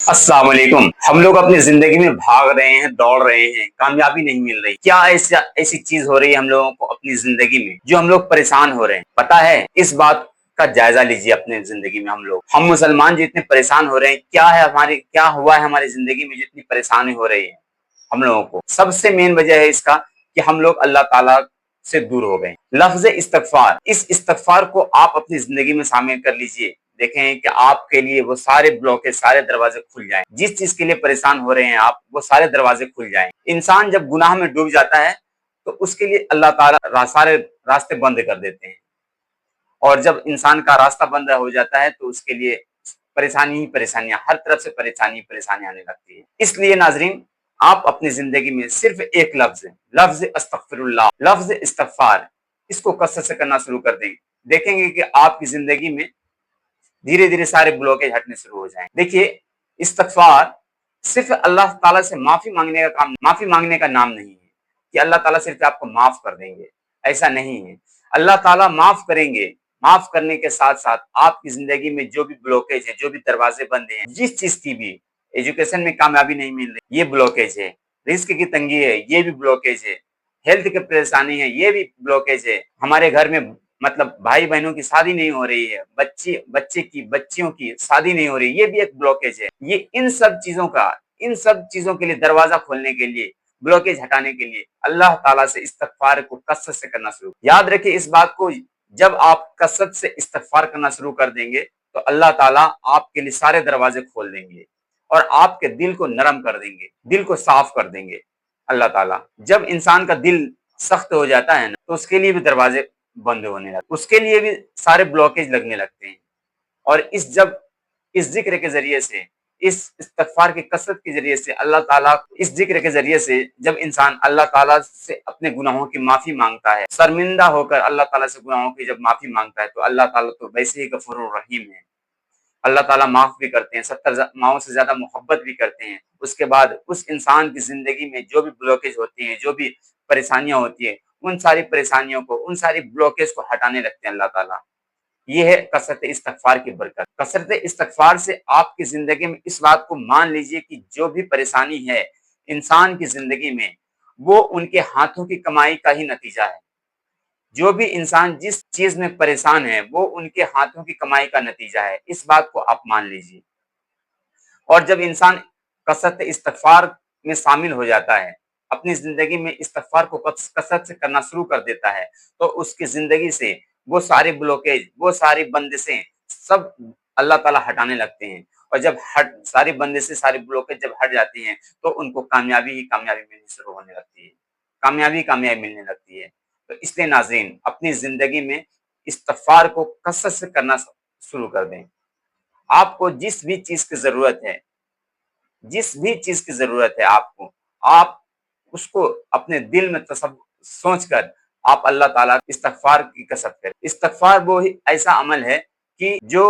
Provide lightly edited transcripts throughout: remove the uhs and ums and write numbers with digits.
अस्सलाम वालेकुम। हम लोग अपनी जिंदगी में भाग रहे हैं, दौड़ रहे हैं, कामयाबी नहीं मिल रही। क्या ऐसा ऐसी चीज हो रही है हम लोगों को अपनी जिंदगी में जो हम लोग परेशान हो रहे हैं? पता है, इस बात का जायजा लीजिए अपने जिंदगी में। हम मुसलमान जो इतने परेशान हो रहे हैं, क्या हुआ है हमारी जिंदगी में जितनी परेशानी हो रही है हम लोगों को? सबसे मेन वजह है इसका कि हम लोग अल्लाह ताला से दूर हो गए। लफ्ज इस्तगफार, इस इस्तगफार को आप अपनी जिंदगी में शामिल कर लीजिए। देखें कि आपके लिए वो सारे ब्लॉकेज, सारे दरवाजे खुल जाएं। जिस चीज के लिए परेशान हो रहे हैं आप, वो सारे दरवाजे खुल जाएं। इंसान जब गुनाह में डूब जाता है तो उसके लिए अल्लाह ताला सारे रास्ते बंद कर देते हैं, और जब इंसान का रास्ता बंद हो जाता है तो उसके लिए परेशानी ही परेशानियां, हर तरफ से परेशानी परेशानी आने लगती है। इसलिए नाजरीन, आप अपनी जिंदगी में सिर्फ एक लफ्ज, लफ्ज अस्तगफिरुल्लाह, लफ्ज इस्तगफार, इसको कसरत से करना शुरू कर देंगे। देखेंगे कि आपकी जिंदगी में धीरे धीरे सारे ब्लॉकेज हटने शुरू हो जाएं। देखिए, इस्तगफार सिर्फ अल्लाह ताला से माफी मांगने का नाम नहीं है कि अल्लाह ताला सिर्फ आपको माफ कर देंगे, ऐसा नहीं है। अल्लाह ताला माफ करेंगे, माफ करने के साथ साथ आपकी जिंदगी में जो भी ब्लॉकेज है, जो भी दरवाजे बंद हैं, जिस चीज की भी, एजुकेशन में कामयाबी नहीं मिल रही, ये ब्लॉकेज है। रिस्क की तंगी है, ये भी ब्लॉकेज है। हेल्थ की परेशानी है, ये भी ब्लॉकेज है। हमारे घर में मतलब भाई बहनों की शादी नहीं हो रही है, बच्चियों की शादी नहीं हो रही, ये भी एक ब्लॉकेज है। ये इन सब चीजों के लिए दरवाजा खोलने के लिए, ब्लॉकेज हटाने के लिए अल्लाह ताला से इस्तगफार को कसरत से करना शुरू। याद रखिए इस बात को, जब आप कसरत से इस्तगफार करना शुरू कर देंगे तो अल्लाह ताला आपके लिए सारे दरवाजे खोल देंगे और आपके दिल को नरम कर देंगे, दिल को साफ कर देंगे अल्लाह ताला। जब इंसान का दिल सख्त हो जाता है ना, तो उसके लिए भी दरवाजे बंद होने लगते, उसके लिए भी सारे ब्लॉकेज लगने लगते हैं। और इस जिक्र के जरिए से, इस इस्तगफार की कसरत के जरिए से अल्लाह ताला, इस जिक्र के जरिए से जब इंसान अल्लाह ताला से अपने गुनाहों की माफी मांगता है, शर्मिंदा होकर अल्लाह ताला से गुनाहों की जब माफी मांगता है, तो अल्लाह ताला तो वैसे ही गफूरुर रहीम है। अल्लाह ताला माफ भी करते हैं, 70 माओं से ज्यादा मोहब्बत भी करते हैं। उसके बाद उस इंसान की जिंदगी में जो भी ब्लॉकेज होती हैं, जो भी परेशानियां होती है, उन सारी परेशानियों को, उन सारी ब्लॉकेज को हटाने लगते हैं अल्लाह ताला। ये है कसरत इस्तगफार की बरकत। कसरत इस्तगफार से आपकी जिंदगी में इस बात को मान लीजिए कि जो भी परेशानी है इंसान की जिंदगी में, वो उनके हाथों की कमाई का ही नतीजा है। जो भी इंसान जिस चीज में परेशान है, वो उनके हाथों की कमाई का नतीजा है। इस बात को आप मान लीजिए। और जब इंसान कसरत इस्तगफार में शामिल हो जाता है, अपनी जिंदगी में इस्तगफार को कसरत से करना शुरू कर देता है, तो उसकी जिंदगी से वो सारे ब्लॉकेज, वो सारी बंदिशें सब अल्लाह ताला हटाने लगते हैं। और जब सारी बंदिशें, सारी ब्लॉकेज जब हट जाती हैं, तो उनको कामयाबी ही कामयाबी मिलनी शुरू होने लगती है, कामयाबी मिलने लगती है। तो इसलिए नाज़रीन, अपनी जिंदगी में इस्तगफार को कसरत से करना शुरू कर दें। आपको जिस भी चीज की जरूरत है, जिस भी चीज की जरूरत है आपको, आप उसको अपने दिल में सोचकर आप अल्लाह ताला इस्तगफार की कसरत करें। इस्तगफार वो ही ऐसा अमल है कि जो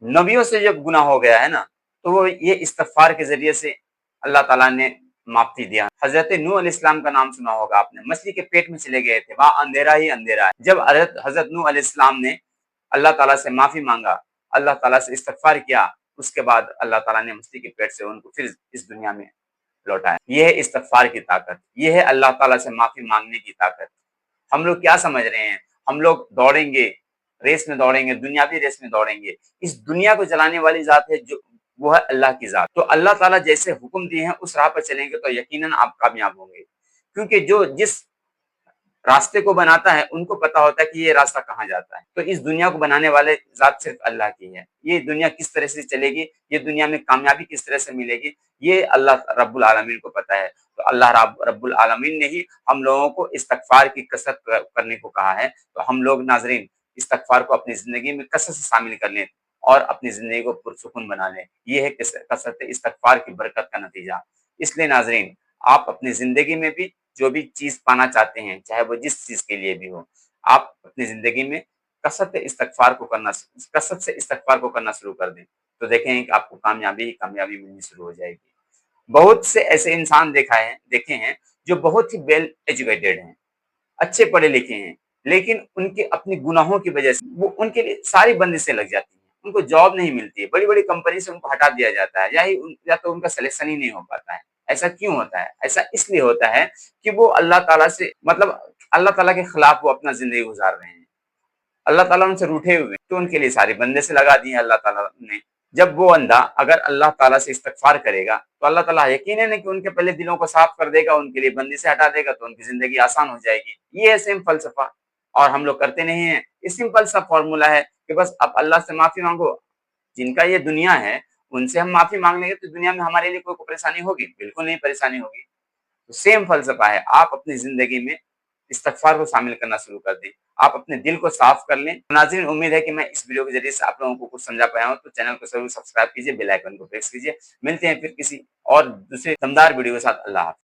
नबियों से जब गुनाह हो गया है ना, तो वो ये इस्तगफार के जरिए से अल्लाह ताला ने माफी दिया। हजरत नूह अलैहिस्सलाम का नाम सुना होगा आपने, मछली के पेट में चले गए थे, वहां अंधेरा ही अंधेरा है। जब हजरत नूह अलैहिस्सलाम ने अल्लाह ताला से माफी मांगा, अल्लाह ताला से इस्तगफार किया, उसके बाद अल्लाह ताला ने मछली के पेट से उनको फिर इस दुनिया में लौटाया। यह है इस्तगफार की ताकत, यह है अल्लाह ताला से माफी मांगने की ताकत। हम लोग क्या समझ रहे हैं? हम लोग दौड़ेंगे, रेस में दौड़ेंगे, दुनियावी रेस में दौड़ेंगे। इस दुनिया को चलाने वाली जात है जो, वो है अल्लाह की जात। तो अल्लाह ताला जैसे हुक्म दिए हैं उस राह पर चलेंगे तो यकीनन आप कामयाब होंगे, क्योंकि जो जिस रास्ते को बनाता है उनको पता होता है कि ये रास्ता कहाँ जाता है। तो इस दुनिया को बनाने वाले जात सिर्फ अल्लाह की है। ये दुनिया किस तरह से चलेगी, ये दुनिया में कामयाबी किस तरह से मिलेगी, ये अल्लाह रब्बुल आलमीन को पता है। तो अल्लाह रब्बुल आलमीन ने ही हम लोगों को इस्तगफार की कसरत करने को कहा है। तो हम लोग नाजरीन इस्तगफार को अपनी जिंदगी में कसरत से शामिल कर लें और अपनी जिंदगी को पुरसुकून बना लें। ये है कसरत इस्तगफार की बरकत का नतीजा। इसलिए नाजरीन, आप अपनी जिंदगी में भी जो भी चीज पाना चाहते हैं, चाहे वो जिस चीज के लिए भी हो, आप अपनी जिंदगी में कसरत से इस्तगफार को करना शुरू कर दें, तो देखें कि आपको कामयाबी ही कामयाबी मिलनी शुरू हो जाएगी। बहुत से ऐसे इंसान देखे हैं जो बहुत ही वेल एजुकेटेड हैं, अच्छे पढ़े लिखे हैं, लेकिन उनके अपनी गुनाहों की वजह से वो उनके लिए सारी बंदिशें लग जाती हैं। उनको जॉब नहीं मिलती है, बड़ी बड़ी कंपनी से उनको हटा दिया जाता है, या तो उनका सिलेक्शन ही नहीं हो पाता है। ऐसा क्यों होता है? ऐसा इसलिए होता है कि वो अल्लाह ताला से मतलब अल्लाह ताला के खिलाफ वो अपना जिंदगी गुजार रहे हैं। अल्लाह ताला उनसे रूठे हुए हैं, तो उनके लिए सारे बंदे से लगा दिए अल्लाह ताला ने। जब वो बंदा अगर अल्लाह ताला से इस्तिग़फ़ार करेगा तो अल्लाह ताला यकीनन है कि उनके पहले दिलों को साफ कर देगा, उनके लिए बंदी से हटा देगा, तो उनकी जिंदगी आसान हो जाएगी। ये है सेम फलसफा, और हम लोग करते नहीं हैं। ये सिंपल सा फॉर्मूला है कि बस आप अल्लाह से माफी मांगो। जिनका ये दुनिया है उनसे हम माफी मांग लेंगे तो दुनिया में हमारे लिए कोई परेशानी होगी? बिल्कुल नहीं परेशानी होगी। तो सेम फलसफा है, आप अपनी जिंदगी में इस्तिग़फ़ार को शामिल करना शुरू कर दें। आप अपने दिल को साफ कर लें। नाज़रीन, उम्मीद है कि मैं इस वीडियो के ज़रिए से आप लोगों को कुछ समझा पाया हूँ, तो चैनल को ज़रूर सब्सक्राइब कीजिए, बेल आइकन को प्रेस कीजिए। मिलते हैं फिर किसी और दूसरे दमदार वीडियो के साथ। अल्लाह हाफ़िज़।